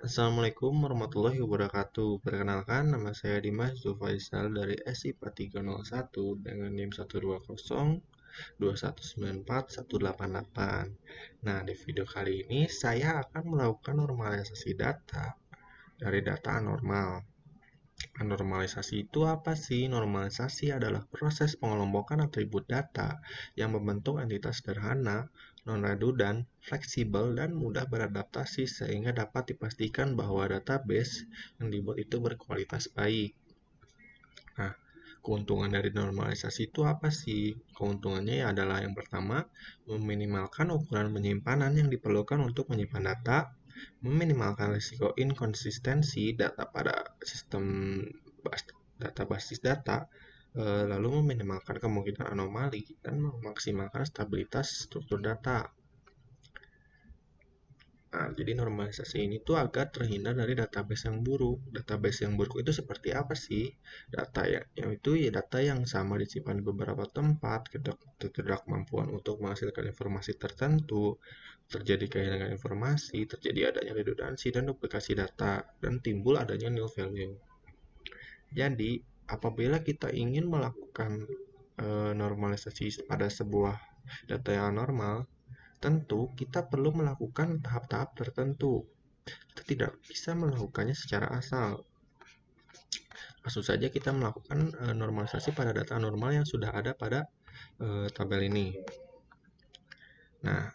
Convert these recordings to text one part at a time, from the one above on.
Assalamualaikum warahmatullahi wabarakatuh. Perkenalkan, nama saya Dimas Zulfaisal dari SIPA 301 dengan NIM 120 2194188. Nah, di video kali ini saya akan melakukan normalisasi data dari data anormal. Normalisasi itu apa sih? Normalisasi adalah proses pengelompokan atribut data yang membentuk entitas sederhana, non-redundan, fleksibel, dan mudah beradaptasi sehingga dapat dipastikan bahwa database yang dibuat itu berkualitas baik. Nah, keuntungan dari normalisasi itu apa sih? Keuntungannya adalah yang pertama, meminimalkan ukuran penyimpanan yang diperlukan untuk menyimpan data, meminimalkan risiko inkonsistensi data pada sistem data basis data, lalu meminimalkan kemungkinan anomali dan memaksimalkan stabilitas struktur data. Nah, jadi normalisasi ini tuh agar terhindar dari database yang buruk. Database yang buruk itu seperti apa sih? Data yang itu ya data yang sama disimpan di beberapa tempat, tidak kemampuan untuk menghasilkan informasi tertentu, terjadi kehilangan informasi, terjadi adanya redundansi dan duplikasi data, dan timbul adanya nil value. Jadi, apabila kita ingin melakukan normalisasi pada sebuah data yang normal, tentu kita perlu melakukan tahap-tahap tertentu. Kita tidak bisa melakukannya secara asal. Langsung saja kita melakukan normalisasi pada data normal yang sudah ada pada tabel ini. Nah,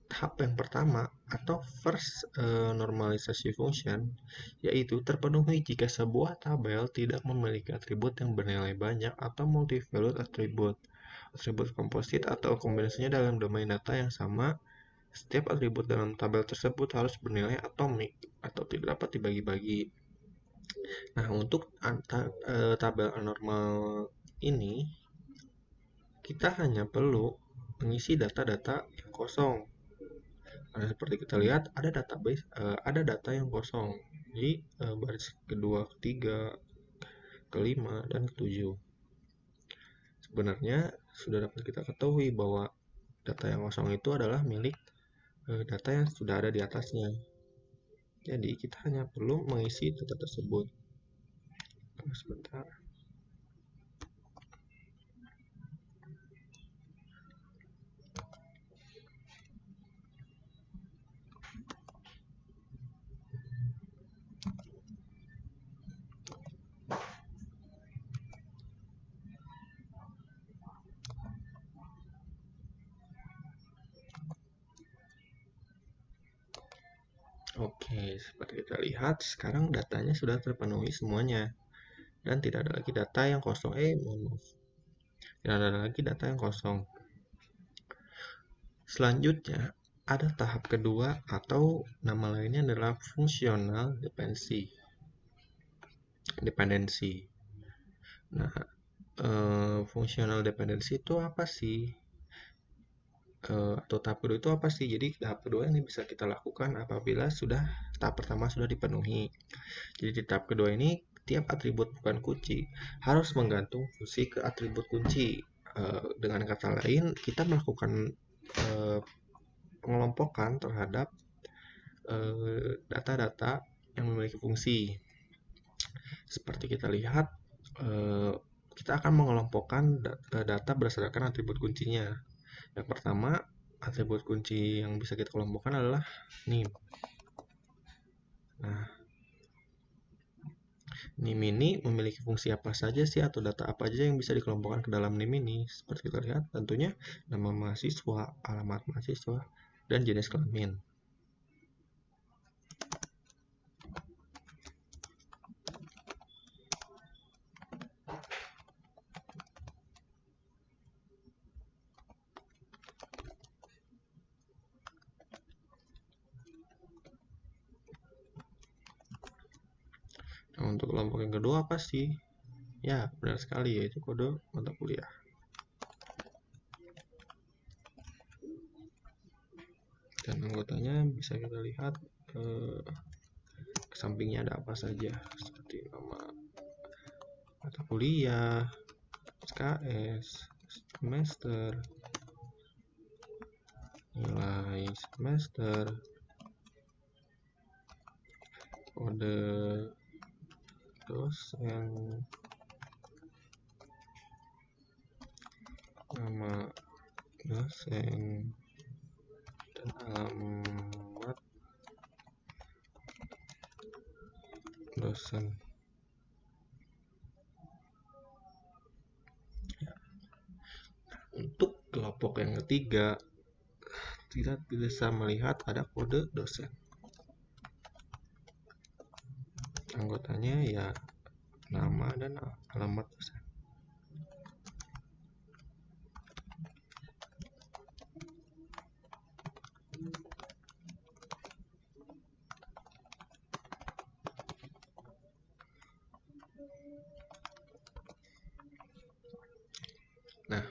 tahap yang pertama atau first normalisasi function yaitu terpenuhi jika sebuah tabel tidak memiliki atribut yang bernilai banyak atau multi-valued atribut. Atribut komposit atau kombinasinya dalam domain data yang sama. Setiap atribut dalam tabel tersebut harus bernilai atomik atau tidak dapat dibagi-bagi. Nah, untuk tabel anormal ini, kita hanya perlu mengisi data-data yang kosong. Nah, seperti kita lihat, ada data yang kosong. Jadi, baris kedua, ketiga, kelima, dan ketujuh. Sebenarnya, sudah dapat kita ketahui bahwa data yang kosong itu adalah milik data yang sudah ada di atasnya. Jadi kita hanya perlu mengisi data tersebut. Sebentar. Oke, seperti kita lihat sekarang datanya sudah terpenuhi semuanya dan tidak ada lagi data yang kosong. Tidak ada lagi data yang kosong. Selanjutnya, ada tahap kedua atau nama lainnya adalah fungsional dependensi. Nah, fungsional dependensi itu apa sih? Atau tahap kedua itu apa sih? Jadi tahap kedua ini bisa kita lakukan apabila tahap pertama sudah dipenuhi. Jadi di tahap kedua ini tiap atribut bukan kunci harus menggantung fungsi ke atribut kunci. Dengan kata lain, kita melakukan pengelompokan terhadap data-data yang memiliki fungsi. Seperti kita lihat, kita akan mengelompokkan data berdasarkan atribut kuncinya. Yang pertama, atribut kunci yang bisa kita kelompokkan adalah NIM. Nah, NIM ini memiliki fungsi apa saja sih atau data apa saja yang bisa dikelompokkan ke dalam NIM ini? Seperti kita lihat, tentunya nama mahasiswa, alamat mahasiswa, dan jenis kelamin. Nah, untuk kelompok yang kedua apa sih? Ya, benar sekali, yaitu kode mata kuliah. Dan anggotanya bisa kita lihat ke sampingnya ada apa saja, seperti nama mata kuliah, SKS, semester, nilai semester, kode dosen, nama dosen, dan alamat dosen. Untuk kelompok yang ketiga, kita bisa melihat ada kode dosen. Anggotanya ya nama dan alamat dosen. Nah,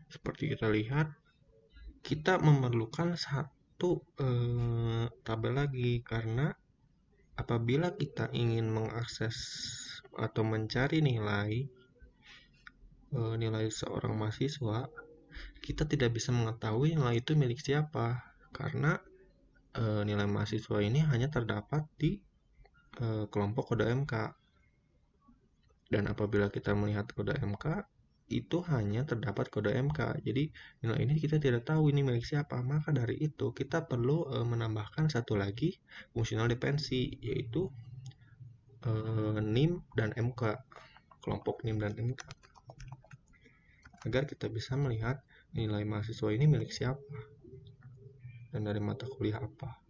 seperti kita lihat, kita memerlukan satu tabel lagi, karena apabila kita ingin mengakses atau mencari nilai seorang mahasiswa, kita tidak bisa mengetahui nilai itu milik siapa, karena nilai mahasiswa ini hanya terdapat di kelompok kode MK. Dan apabila kita melihat kode MK, itu hanya terdapat kode MK. Jadi nilai ini kita tidak tahu ini milik siapa. Maka dari itu kita perlu menambahkan satu lagi fungsional dependensi, yaitu NIM dan MK, kelompok NIM dan MK, agar kita bisa melihat nilai mahasiswa ini milik siapa dan dari mata kuliah apa.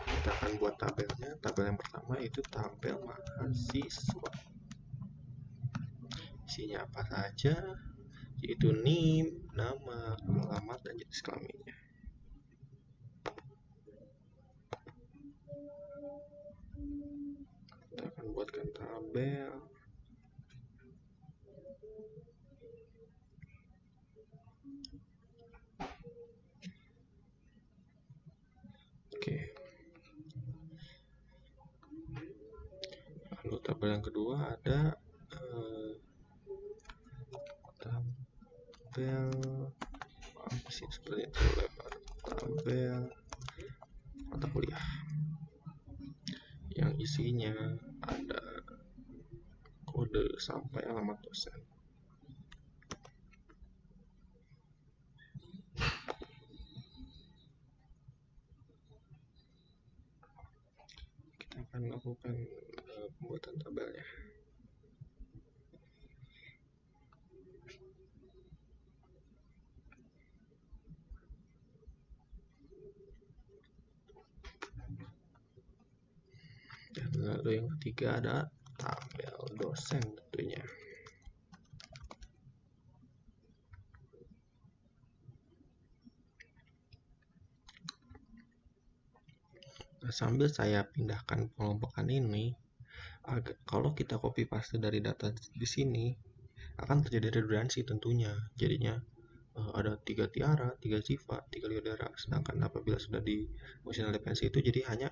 Kita akan buat tabelnya. Tabel yang pertama itu tabel mahasiswa. Isinya apa saja, yaitu NIM, nama, alamat, dan jenis kelaminnya. Kita akan buatkan tabel. Oke. Lalu tabel yang kedua ada tabel apa sih, seperti itu, lebar tabel mata kuliah yang isinya ada kode sampai alamat dosen. Kita akan lakukan pembuatan tabelnya. Dan lalu yang ketiga ada tabel dosen tentunya. Nah, sambil saya pindahkan pengelompokan ini, kalau kita copy paste dari data di sini akan terjadi redundansi tentunya. Jadinya ada 3 tiara, 3 sifat, 3 liodara. Sedangkan apabila sudah di functional dependency itu jadi hanya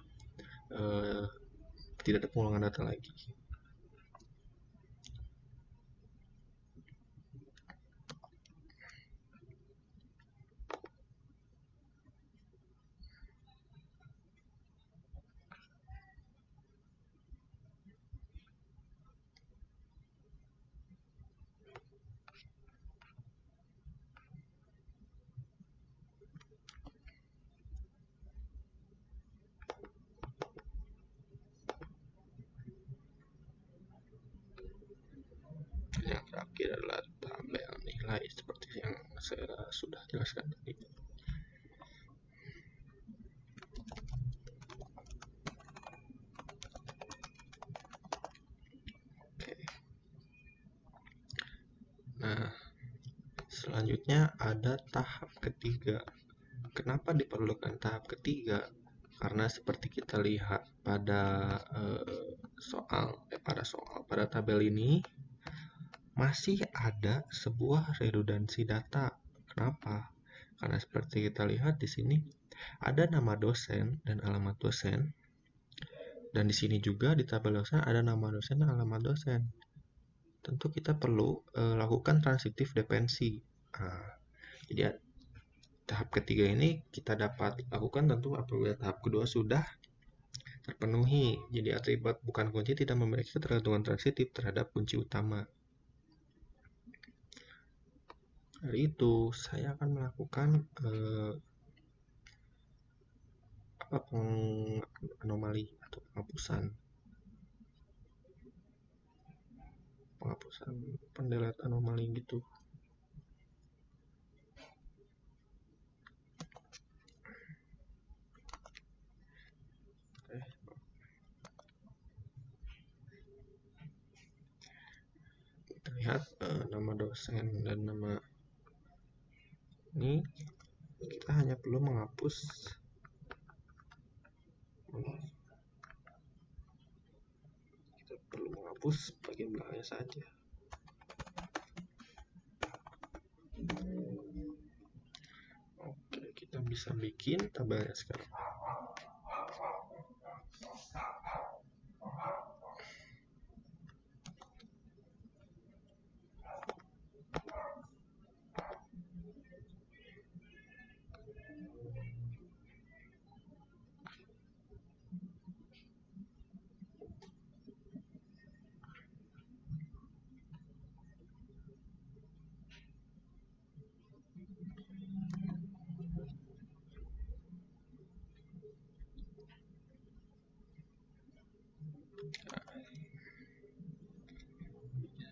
tidak ada pengulangan data lagi. Yang terakhir adalah tabel nilai seperti yang saya sudah jelaskan tadi. Oke. Nah, selanjutnya ada tahap ketiga. Kenapa diperlukan tahap ketiga? Karena seperti kita lihat pada pada tabel ini masih ada sebuah redundansi data. Kenapa? Karena seperti kita lihat di sini ada nama dosen dan alamat dosen, dan di sini juga di tabel dosen ada nama dosen dan alamat dosen. Tentu kita perlu lakukan transitif dependensi. Nah, jadi tahap ketiga ini kita dapat lakukan tentu apabila tahap kedua sudah terpenuhi. Jadi atribut bukan kunci tidak memiliki ketergantungan transitif terhadap kunci utama. Dari itu, saya akan melakukan anomali atau penghapusan pendelet anomali gitu. Kita lihat nama dosen dan nama ini, kita hanya perlu menghapus bagian belakangnya saja. Oke, kita bisa bikin tabelnya sekarang.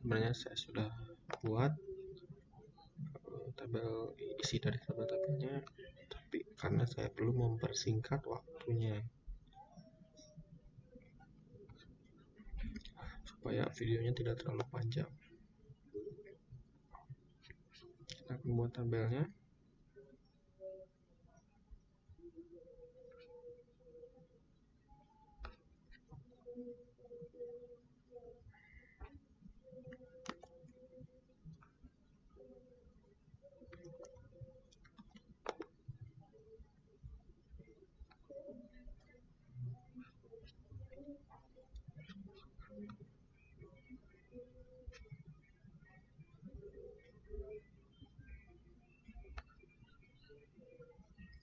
Sebenarnya saya sudah buat tabel isi dari tabelnya, tapi karena saya perlu mempersingkat waktunya supaya videonya tidak terlalu panjang. Kita akan buat tabelnya.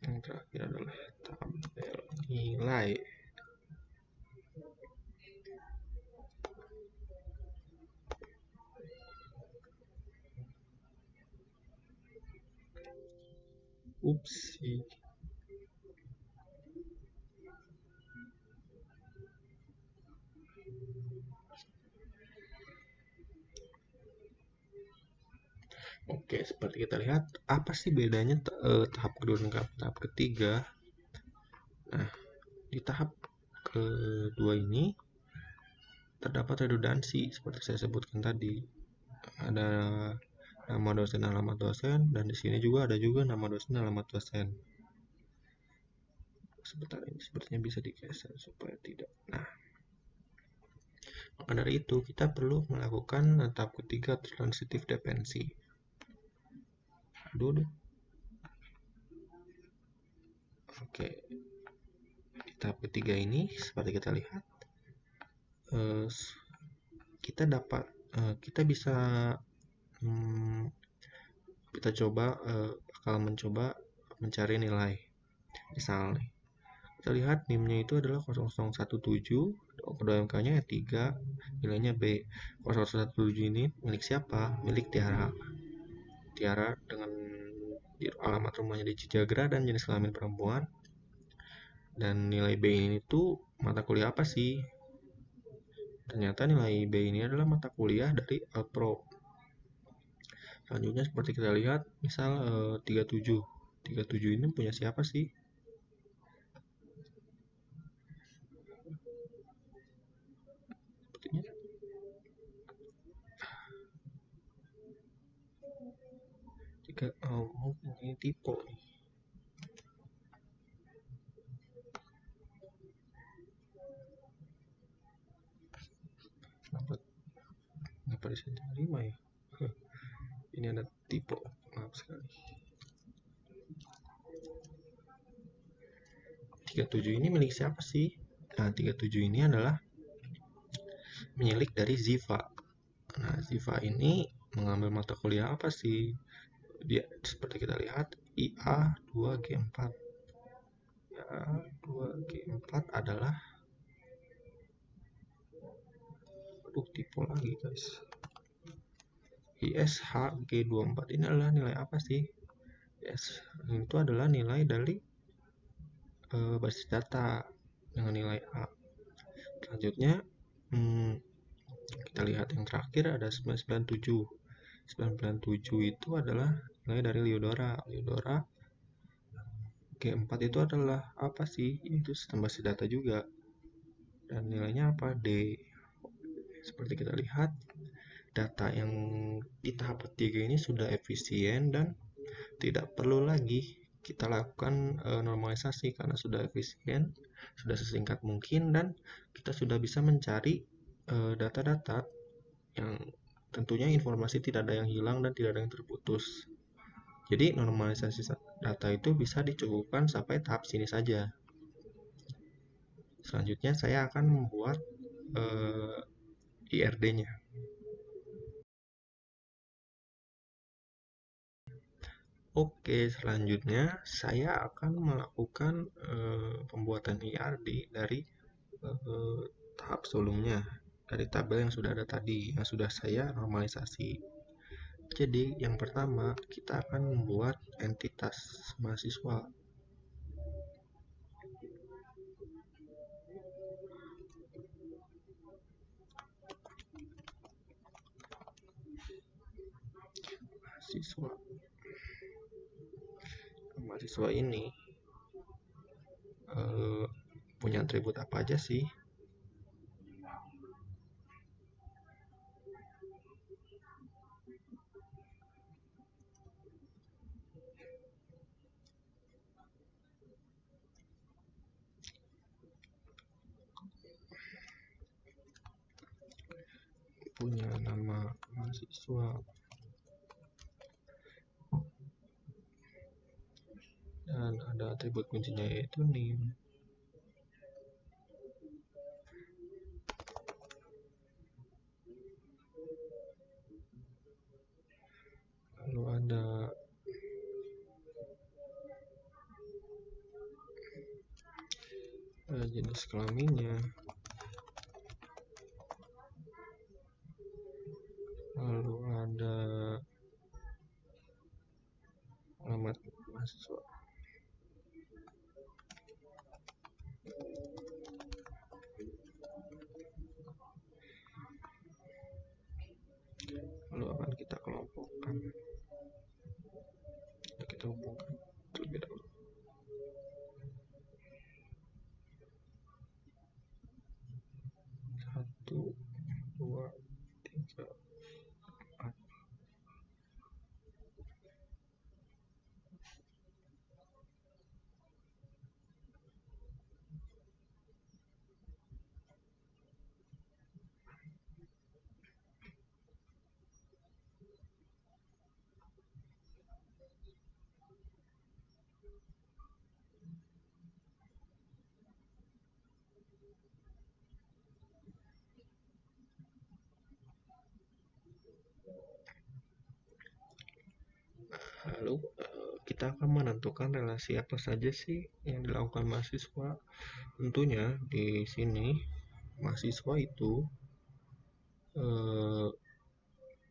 Yang terakhir adalah tabel nilai. Upsi. Oke, seperti kita lihat, apa sih bedanya tahap kedua dengan tahap ketiga? Nah, di tahap kedua ini terdapat redundansi seperti saya sebutkan tadi. Ada nama dosen, alamat dosen, dan di sini juga ada nama dosen, alamat dosen. Sebentar, ini sepertinya bisa digeser supaya tidak. Nah, maka dari itu kita perlu melakukan tahap ketiga transitif dependensi. Aduh. Oke, di tahap ketiga ini seperti kita lihat, kita bisa kita coba bakal mencoba mencari nilai. Misalnya kita lihat NIM-nya itu adalah 0017, kode MK-nya 3, nilainya B. 0017 ini milik siapa? Milik Tiara. Tiara dengan alamat rumahnya di Cijagra dan jenis kelamin perempuan. Dan nilai B ini tuh mata kuliah apa sih? Ternyata nilai B ini adalah mata kuliah dari Alpro. Selanjutnya seperti kita lihat, misal 37. 37 ini punya siapa sih? Sepertinya ini tipe nih. Kenapa bisa terima ya? Ini ada tipe, maaf sekali. 37 ini milik siapa sih? Nah, 37 ini adalah milik dari Ziva. Nah, Ziva ini mengambil mata kuliah apa sih? Dia seperti kita lihat IA 2G4. Ya, 2G4 adalah, aduh tipe lagi guys. ISHG24 ini adalah nilai apa sih? Yes, itu adalah nilai dari basis data dengan nilai A. Selanjutnya kita lihat yang terakhir ada 997. 997 itu adalah nilai dari Leodora. Leodora G4 itu adalah apa sih? Itu sistem basis data juga. Dan nilainya apa? D. Seperti kita lihat, data yang di tahap ketiga ini sudah efisien dan tidak perlu lagi kita lakukan normalisasi karena sudah efisien, sudah sesingkat mungkin, dan kita sudah bisa mencari data-data yang tentunya informasi tidak ada yang hilang dan tidak ada yang terputus. Jadi normalisasi data itu bisa dicukupkan sampai tahap sini saja. Selanjutnya saya akan membuat IRD-nya. Oke, selanjutnya saya akan melakukan pembuatan IRD dari tahap sebelumnya, dari tabel yang sudah ada tadi, yang sudah saya normalisasi. Jadi, yang pertama kita akan membuat entitas mahasiswa. Mahasiswa ini punya atribut apa aja sih? Punya nama mahasiswa dan ada atribut kuncinya yaitu NIM. Lalu ada jenis kelaminnya, lalu ada alamat mahasiswa. Lalu akan kita kelompokkan. Kita hubungkan terlebih dahulu. 1, 2, 3, 4. Lalu kita akan menentukan relasi apa saja sih yang dilakukan mahasiswa. Tentunya di sini mahasiswa itu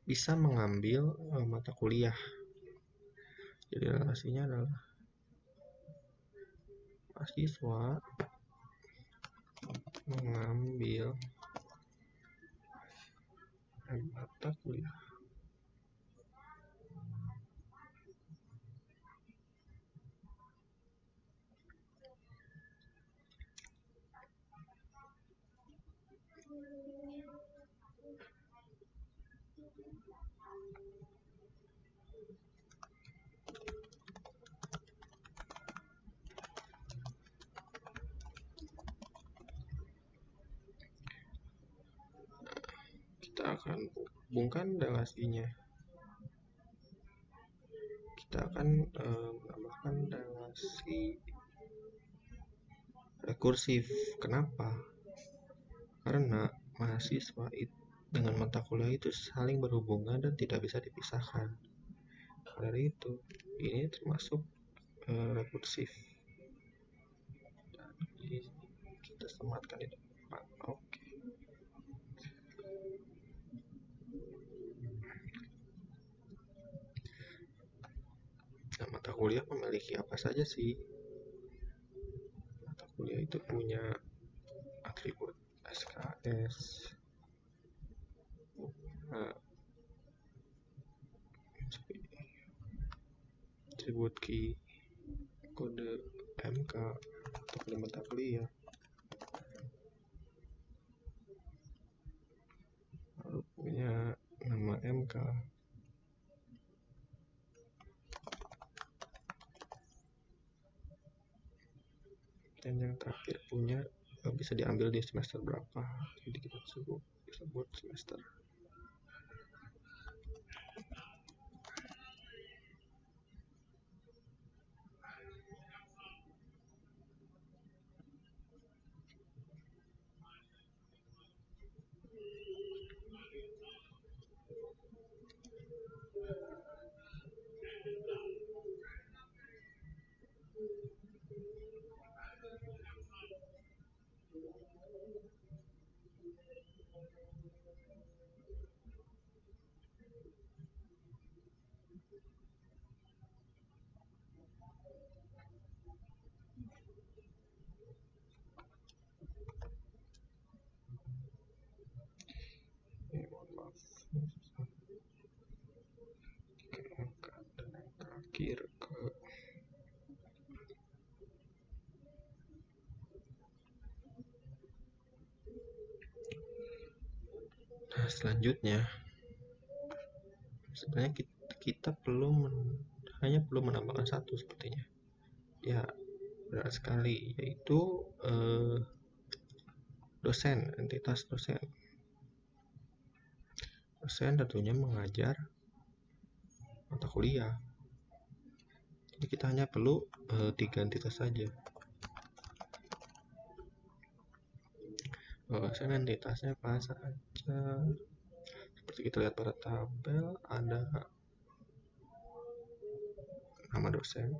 bisa mengambil mata kuliah. Jadi relasinya adalah mahasiswa mengambil mata kuliah. Kita akan hubungkan relasinya. Kita akan menambahkan relasi Rekursif. Kenapa? Karena mahasiswa dengan mata kuliah itu saling berhubungan dan tidak bisa dipisahkan. Dari itu, ini termasuk rekursif. Jadi kita sematkan di depan. Oke. Nah, mata kuliah memiliki apa saja sih? Mata kuliah itu punya atribut SKS, nah, atribut key, kode MK atau kode mata kuliah, lalu punya nama MK, dan yang terakhir punya bisa diambil di semester berapa, jadi kita sebut semester. Mohon maaf. MK dan yang terakhir ke Nah, selanjutnya sebenarnya kita hanya perlu menambahkan satu sepertinya. Ya, berat sekali, yaitu dosen, entitas dosen. Dosen tentunya mengajar mata kuliah. Jadi kita hanya perlu 3 entitas saja. Dosen entitasnya apa saja? Seperti kita lihat pada tabel, ada nama dosen,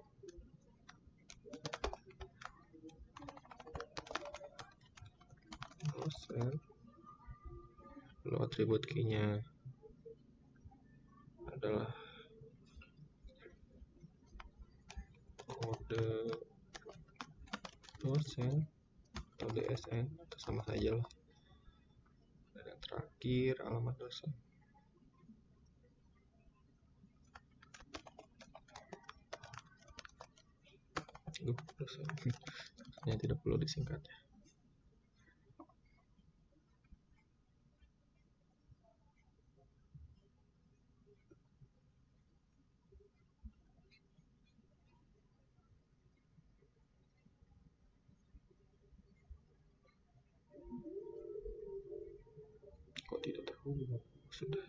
lalu atribut key-nya adalah kode dosen atau DSN atau sama saja lah. Dan yang terakhir alamat dosen. Dosen sebenarnya tidak perlu disingkat ya. Kok tidak terhubung? Sudah.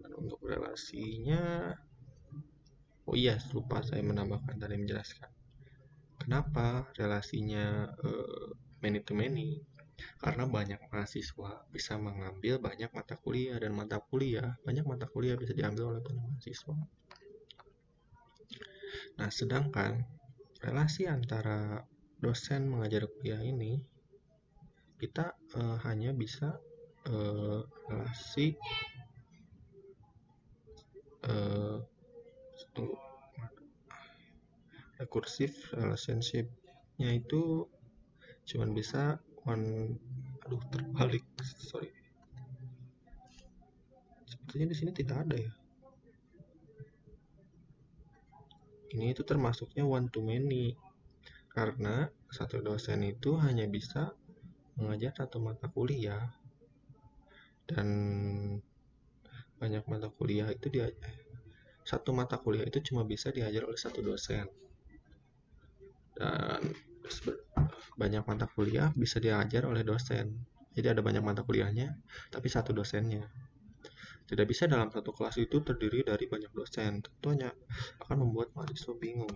Dan untuk relasinya, oh iya, lupa saya menambahkan tadi menjelaskan. Kenapa relasinya many to many? Karena banyak mahasiswa bisa mengambil banyak mata kuliah, dan banyak mata kuliah bisa diambil oleh banyak mahasiswa. Nah, sedangkan relasi antara dosen mengajar kuliah ini kita hanya bisa relasi rekursif relationship-nya itu cuman bisa terbalik, sorry, sepertinya di sini tidak ada ya. Ini itu termasuknya one to many, karena satu dosen itu hanya bisa mengajar satu mata kuliah, dan banyak mata kuliah itu satu mata kuliah itu cuma bisa diajar oleh satu dosen, dan banyak mata kuliah bisa diajar oleh dosen. Jadi ada banyak mata kuliahnya tapi satu dosennya. Tidak bisa dalam satu kelas itu terdiri dari banyak dosen, tentunya akan membuat mahasiswa bingung.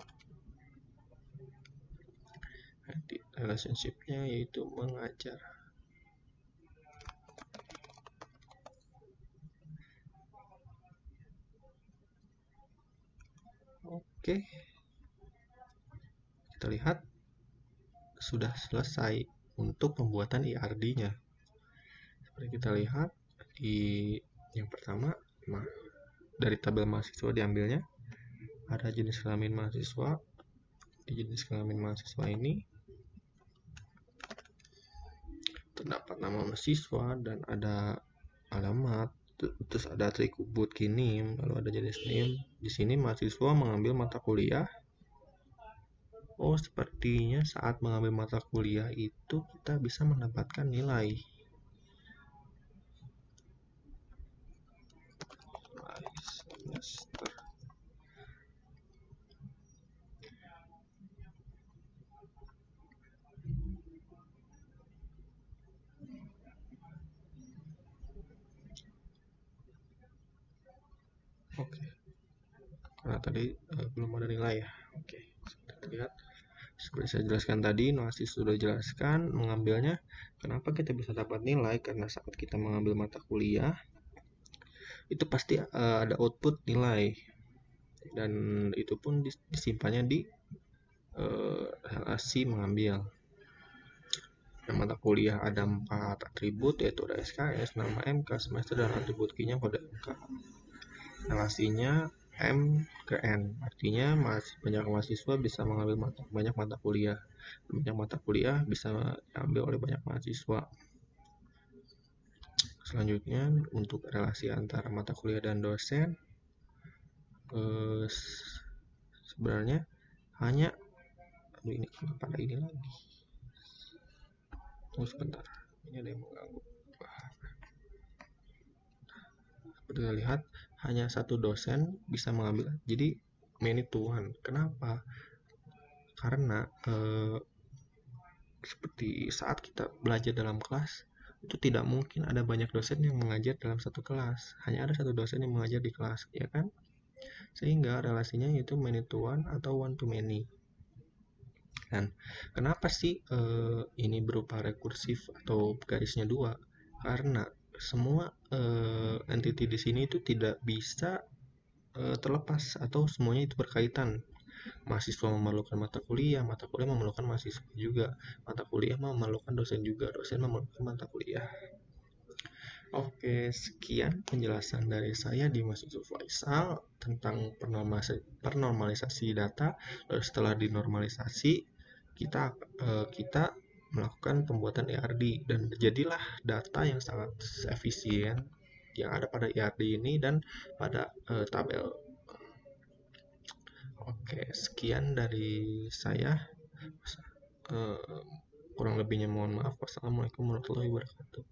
Nanti relationship-nya yaitu mengajar. Oke, kita lihat sudah selesai untuk pembuatan IRD-nya. Seperti kita lihat di yang pertama, dari tabel mahasiswa diambilnya ada jenis kelamin mahasiswa. Di jenis kelamin mahasiswa ini terdapat nama mahasiswa dan ada alamat, terus ada atribut NIM, lalu ada jenis NIM. Di sini mahasiswa mengambil mata kuliah. Oh, sepertinya saat mengambil mata kuliah itu kita bisa mendapatkan nilai. Semester. Oke. Karena tadi belum ada nilai ya. Oke. Kita lihat. Seperti saya jelaskan tadi, Noasis sudah jelaskan mengambilnya. Kenapa kita bisa dapat nilai? Karena saat kita mengambil mata kuliah, itu pasti ada output nilai. Dan itu pun disimpannya di relasi mengambil. Dan mata kuliah ada 4 atribut, yaitu ada SKS, nama MK, semester, dan atribut key-nya kode MK. Relasinya M ke N, artinya banyak mahasiswa bisa mengambil banyak mata kuliah. Banyak mata kuliah bisa diambil oleh banyak mahasiswa. Selanjutnya, untuk relasi antara mata kuliah dan dosen, sebenarnya hanya ini pada ini lagi. Tunggu sebentar, ini ada yang mengganggu. Seperti kita lihat, hanya satu dosen bisa mengambil. Jadi many to one. Kenapa? Karena seperti saat kita belajar dalam kelas, itu tidak mungkin ada banyak dosen yang mengajar dalam satu kelas. Hanya ada satu dosen yang mengajar di kelas, ya kan? Sehingga relasinya yaitu many to one atau one to many. Dan kenapa sih ini berupa rekursif atau garisnya 2? Karena semua entity di sini itu tidak bisa terlepas atau semuanya itu berkaitan. Mahasiswa memerlukan mata kuliah memerlukan mahasiswa juga, mata kuliah memerlukan dosen juga, dosen memerlukan mata kuliah. Oke, sekian penjelasan dari saya Dimas Yusuf Faisal tentang pernormalisasi data. Lalu setelah dinormalisasi, kita melakukan pembuatan ERD dan jadilah data yang sangat efisien yang ada pada ERD ini dan pada tabel. Oke, sekian dari saya. Kurang lebihnya mohon maaf. Wassalamualaikum warahmatullahi wabarakatuh.